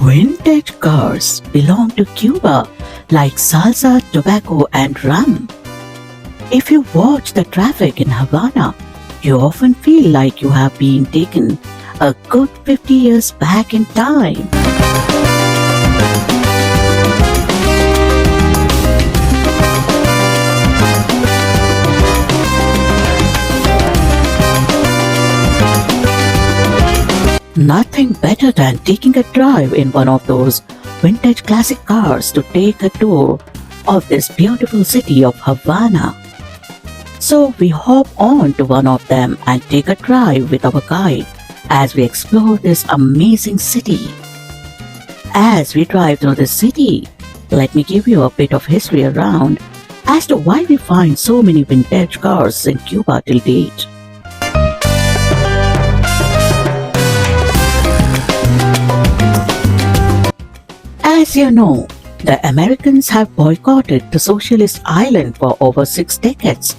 Vintage cars belong to Cuba like salsa, tobacco, and rum. If you watch the traffic in Havana, you often feel like you have been taken a good 50 years back in time. Nothing better than taking a drive in one of those vintage classic cars to take a tour of this beautiful city of Havana. So we hop on to one of them and take a drive with our guide as we explore this amazing city. As we drive through the city, let me give you a bit of history around as to why we find so many vintage cars in Cuba till date. As you know, the Americans have boycotted the socialist island for over 6 decades.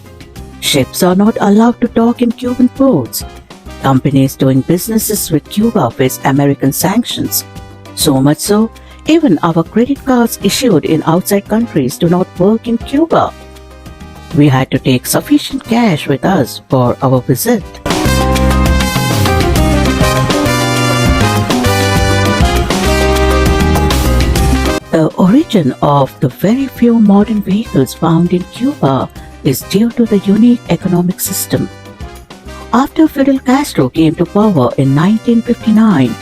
Ships are not allowed to dock in Cuban ports. Companies doing businesses with Cuba face American sanctions. So much so, even our credit cards issued in outside countries do not work in Cuba. We had to take sufficient cash with us for our visit. The origin of the very few modern vehicles found in Cuba is due to the unique economic system. After Fidel Castro came to power in 1959,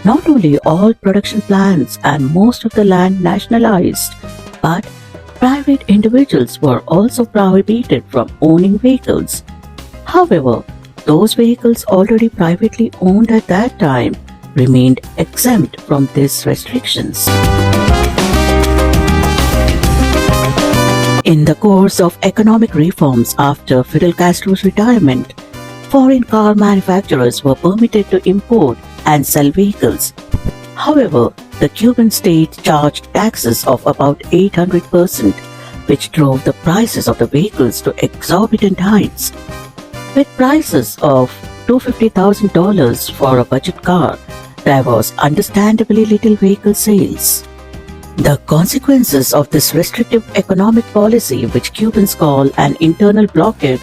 not only all production plants and most of the land nationalized, but private individuals were also prohibited from owning vehicles. However, those vehicles already privately owned at that time remained exempt from these restrictions. In the course of economic reforms after Fidel Castro's retirement, foreign car manufacturers were permitted to import and sell vehicles. However, the Cuban state charged taxes of about 800%, which drove the prices of the vehicles to exorbitant heights. With prices of $250,000 for a budget car, there was understandably little vehicle sales. The consequences of this restrictive economic policy, which Cubans call an internal blockade,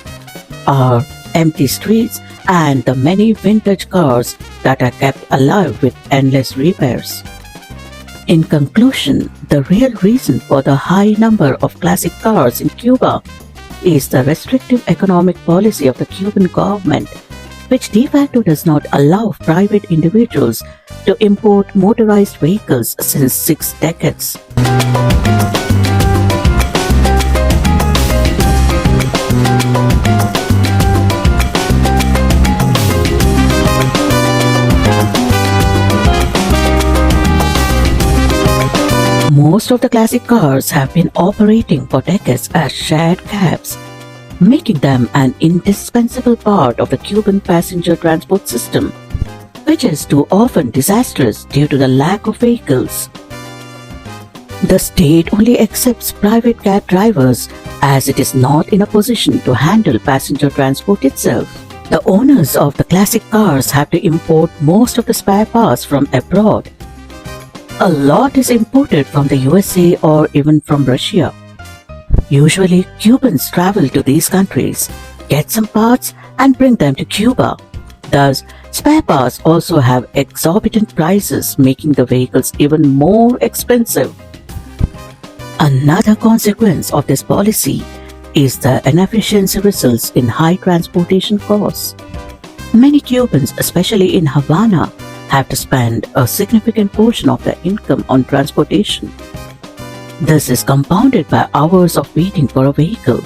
are empty streets and the many vintage cars that are kept alive with endless repairs. In conclusion, the real reason for the high number of classic cars in Cuba is the restrictive economic policy of the Cuban government, which de facto does not allow private individuals to import motorized vehicles since 6 decades. Most of the classic cars have been operating for decades as shared cabs, making them an indispensable part of the Cuban passenger transport system, which is too often disastrous due to the lack of vehicles. The state only accepts private cab drivers as it is not in a position to handle passenger transport itself. The owners of the classic cars have to import most of the spare parts from abroad. A lot is imported from the USA or even from Russia. Usually, Cubans travel to these countries, get some parts and bring them to Cuba. Thus, spare parts also have exorbitant prices, making the vehicles even more expensive. Another consequence of this policy is the inefficiency results in high transportation costs. Many Cubans, especially in Havana, have to spend a significant portion of their income on transportation. This is compounded by hours of waiting for a vehicle.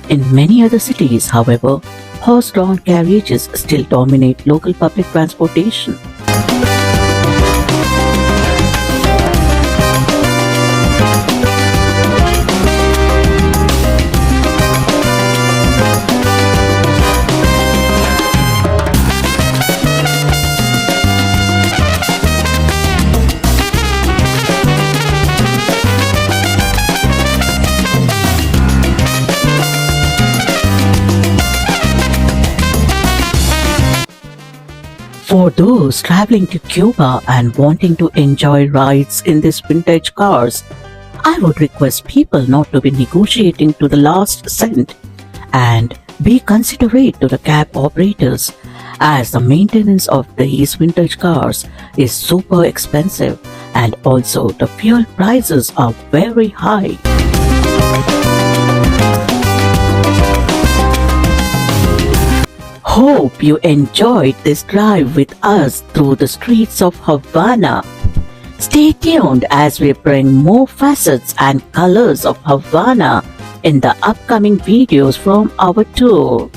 In many other cities, however, horse-drawn carriages still dominate local public transportation. For those traveling to Cuba and wanting to enjoy rides in these vintage cars, I would request people not to be negotiating to the last cent and be considerate to the cab operators, as the maintenance of these vintage cars is super expensive and also the fuel prices are very high. Hope you enjoyed this drive with us through the streets of Havana. Stay tuned as we bring more facets and colors of Havana in the upcoming videos from our tour.